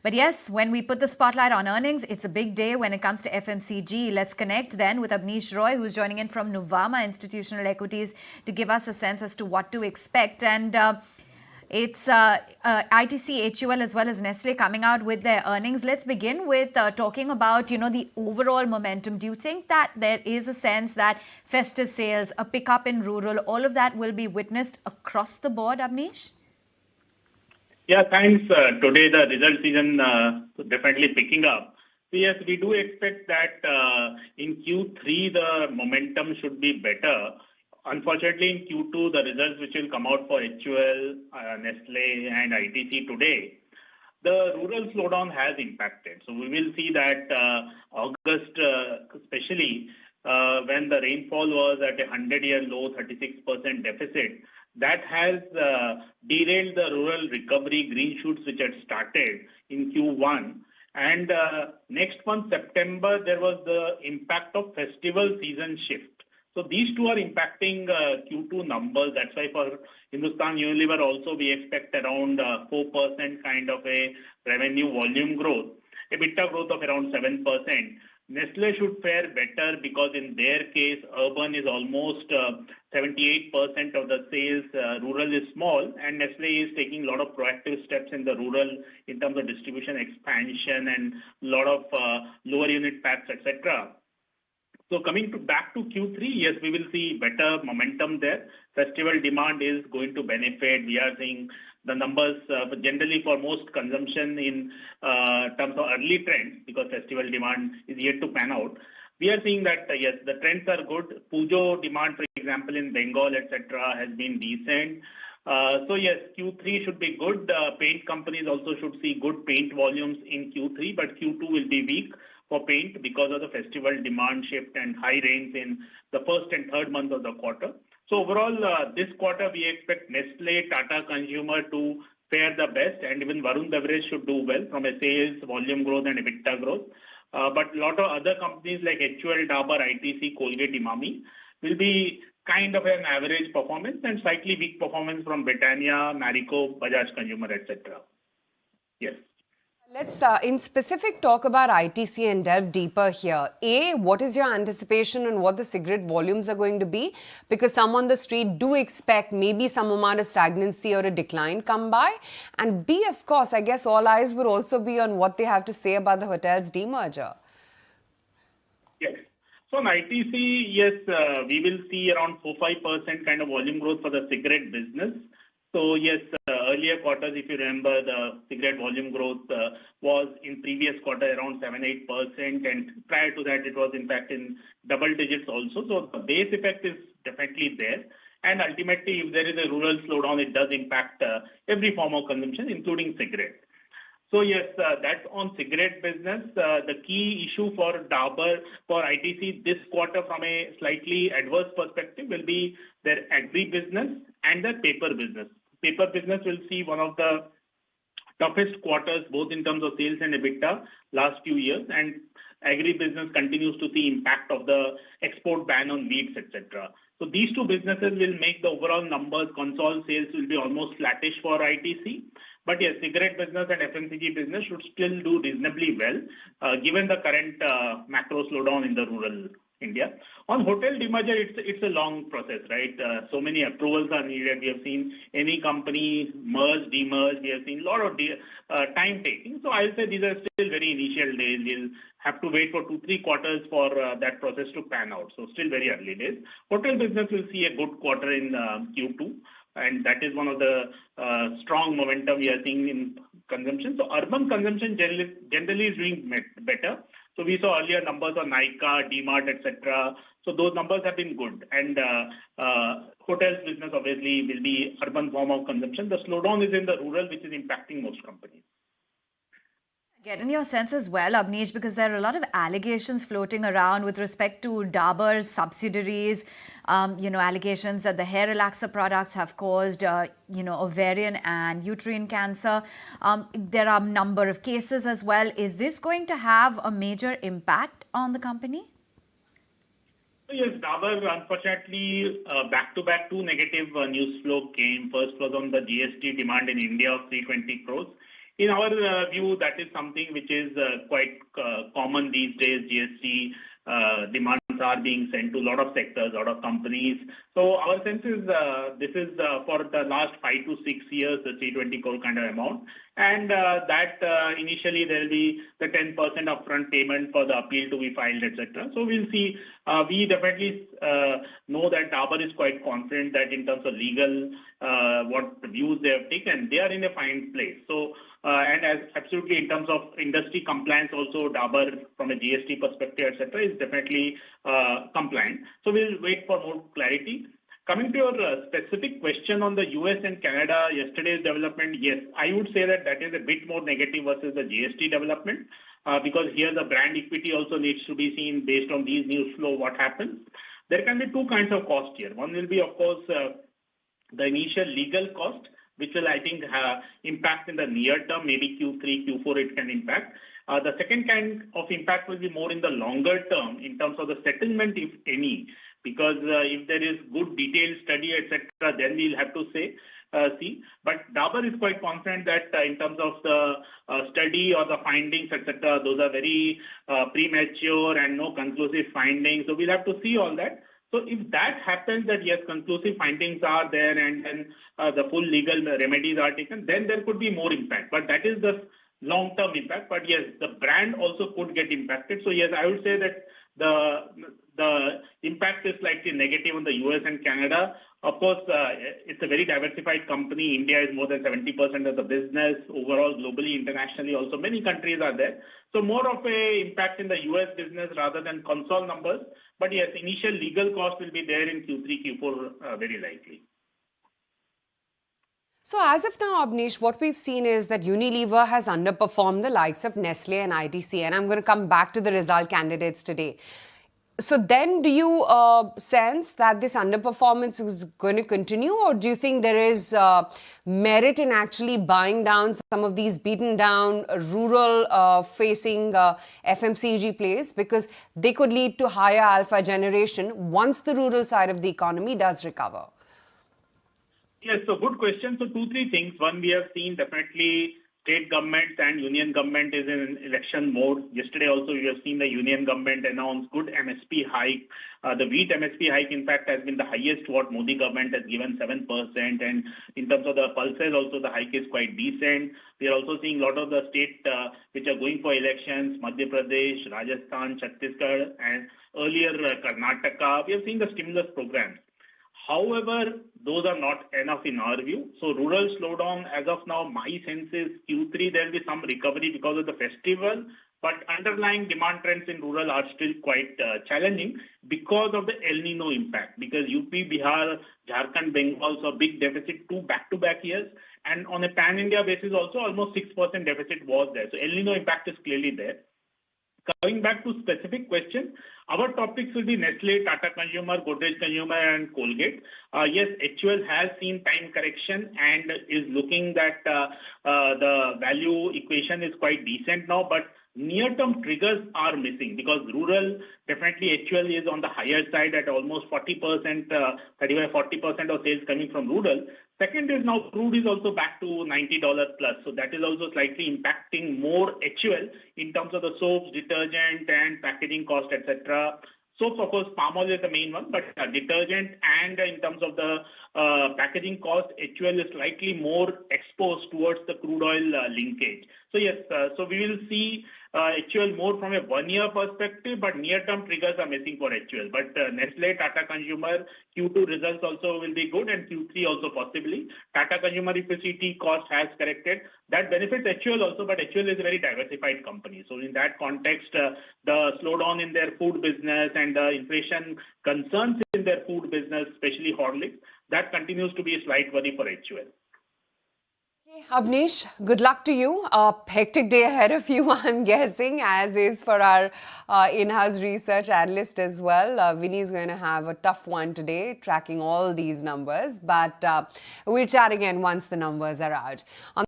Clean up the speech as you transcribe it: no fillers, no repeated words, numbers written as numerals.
But yes, when we put the spotlight on earnings, it's a big day when it comes to FMCG. Let's connect then with Abneesh Roy, who's joining in from Nuvama Institutional Equities to give us a sense as to what to expect. And it's ITC, HUL as well as Nestle coming out with their earnings. Let's begin with talking about, the overall momentum. Do you think that there is a sense that festive sales, a pickup in rural, all of that will be witnessed across the board, Abneesh? Yeah, thanks. Today the result season definitely picking up. So yes, we do expect that in Q3 the momentum should be better. Unfortunately, in Q2 the results which will come out for HUL, Nestle, and ITC today, the rural slowdown has impacted. So we will see that August, especially when the rainfall was at a 100-year low, 36% deficit, that has derailed the rural recovery green shoots which had started in Q1. And next month, September, there was the impact of festival season shift. So these two are impacting Q2 numbers. That's why for Hindustan Unilever also we expect around 4% kind of a revenue volume growth, EBITDA growth of around 7%. Nestle should fare better because in their case, urban is almost 78% of the sales, rural is small, and Nestle is taking a lot of proactive steps in the rural in terms of distribution expansion and a lot of lower unit packs, etc. So coming back to Q3, yes, we will see better momentum there. Festival demand is going to benefit. We are seeing the numbers generally for most consumption in terms of early trends because festival demand is yet to pan out. We are seeing that, yes, the trends are good. Pujo demand, for example, in Bengal, etc., has been decent. So yes, Q3 should be good. Paint companies also should see good paint volumes in Q3, but Q2 will be weak for paint because of the festival demand shift and high rains in the first and third month of the quarter. So overall, this quarter we expect Nestle, Tata Consumer to fare the best, and even Varun Beverage should do well from a sales, volume growth and EBITDA growth. But a lot of other companies like HUL, Dabur, ITC, Colgate, Emami will be kind of an average performance and slightly weak performance from Britannia, Marico, Bajaj Consumer, etc. Yes. Let's, in specific, talk about ITC and delve deeper here. A, what is your anticipation on what the cigarette volumes are going to be? Because some on the street do expect maybe some amount of stagnancy or a decline come by. And B, of course, I guess all eyes would also be on what they have to say about the hotels demerger. Yes. So on ITC, yes, we will see around 4-5% kind of volume growth for the cigarette business. So yes, earlier quarters, if you remember, the cigarette volume growth was in previous quarter around 7-8%, and prior to that, it was in fact in double digits also. So the base effect is definitely there. And ultimately, if there is a rural slowdown, it does impact every form of consumption, including cigarette. So yes, that's on cigarette business. The key issue for Dabur, for ITC this quarter from a slightly adverse perspective will be their agri business and their paper business. Paper business will see one of the toughest quarters, both in terms of sales and EBITDA last few years, and agri business continues to see impact of the export ban on wheats, etc. So these two businesses will make the overall numbers, console sales will be almost flattish for ITC. But yes, cigarette business and FMCG business should still do reasonably well, given the current macro slowdown in the rural India. On hotel demerger, it's a long process, right? So many approvals are needed. We have seen any company merge, demerge. We have seen a lot of time taking. So I'll say these are still very initial days. We'll have to wait for 2-3 quarters for that process to pan out. So still very early days. Hotel business will see a good quarter in Q2. And that is one of the strong momentum we are seeing in consumption. So urban consumption generally is doing better. So we saw earlier numbers on Nykaa, DMart, etc. So those numbers have been good. And hotels business obviously will be urban form of consumption. The slowdown is in the rural, which is impacting most companies. Getting your sense as well, Abneesh, because there are a lot of allegations floating around with respect to Dabur's subsidiaries, allegations that the hair relaxer products have caused, ovarian and uterine cancer. There are a number of cases as well. Is this going to have a major impact on the company? Yes, Dabur, unfortunately, back-to-back two negative news flow came. First was on the GST demand in India of 320 crores. in our view, that is something which is quite common these days. GST demands are being sent to a lot of sectors, a lot of companies. So our sense is this is for the last 5 to 6 years, the 320 crore kind of amount. And that initially there will be the 10% upfront payment for the appeal to be filed, etc. So we'll see. We definitely know that Dabur is quite confident that in terms of legal, what views they have taken, they are in a fine place. So and as absolutely in terms of industry compliance, also Dabur from a GST perspective, etc., is definitely compliant. So we'll wait for more clarity. Coming to your specific question on the US and Canada, yesterday's development, yes, I would say that that is a bit more negative versus the GST development because here the brand equity also needs to be seen based on these news flow, what happens. There can be two kinds of cost here. One will be, of course, the initial legal cost, which will, I think, impact in the near term, maybe Q3, Q4 it can impact. The second kind of impact will be more in the longer term in terms of the settlement, if any, because if there is good detailed study, etc., then we'll have to see. But Dabur is quite confident that in terms of the study or the findings, etc., those are very premature and no conclusive findings. So we'll have to see all that. So if that happens, that yes, conclusive findings are there and then the full legal remedies are taken, then there could be more impact. But that is the long-term impact. But yes, the brand also could get impacted. So yes, I would say that the impact is slightly negative on the US and Canada. Of course, it's a very diversified company. India is more than 70% of the business. Overall, globally, internationally, also many countries are there. So more of a impact in the US business rather than console numbers. But yes, initial legal cost will be there in Q3, Q4 very likely. So as of now, Abneesh, what we've seen is that Unilever has underperformed the likes of Nestle and ITC. And I'm going to come back to the result candidates today. So then do you sense that this underperformance is going to continue, or do you think there is merit in actually buying down some of these beaten down rural facing FMCG plays, because they could lead to higher alpha generation once the rural side of the economy does recover? Yes, so good question. So 2-3 things. One, we have seen definitely state governments and union government is in election mode. Yesterday also we have seen the union government announce good MSP hike. The wheat MSP hike, in fact, has been the highest what Modi government has given, 7%. And in terms of the pulses also, the hike is quite decent. We are also seeing a lot of the states which are going for elections, Madhya Pradesh, Rajasthan, Chhattisgarh, and earlier Karnataka. We have seen the stimulus programs. However, those are not enough in our view. So rural slowdown, as of now, my sense is Q3, there will be some recovery because of the festival. But underlying demand trends in rural are still quite challenging because of the El Nino impact. Because UP, Bihar, Jharkhand, Bengal saw big deficit 2 back-to-back years. And on a pan-India basis also, almost 6% deficit was there. So El Nino impact is clearly there. Coming back to specific question, our topics will be Nestle, Tata Consumer, Godrej Consumer, and Colgate. Yes, HUL has seen time correction and is looking that the value equation is quite decent now, but near-term triggers are missing because rural, definitely HUL is on the higher side at almost 40%, 35-40% of sales coming from rural. Second is now crude is also back to $90 plus. So that is also slightly impacting more HUL in terms of the soaps, detergent and packaging cost, etc. Soaps, of course, palm oil is the main one, but detergent and in terms of the packaging cost, HUL is slightly more exposed towards the crude oil linkage. So yes, so we will see HUL more from a one-year perspective, but near-term triggers are missing for HUL. But Nestle, Tata Consumer, Q2 results also will be good and Q3 also possibly. Tata Consumer, if you see tea cost has corrected, that benefits HUL also, but HUL is a very diversified company. So in that context, the slowdown in their food business and the inflation concerns in their food business, especially Horlicks, that continues to be a slight worry for HUL. Abneesh, good luck to you. A hectic day ahead of you, I'm guessing, as is for our in-house research analyst as well. Vinny is going to have a tough one today, tracking all these numbers. But we'll chat again once the numbers are out.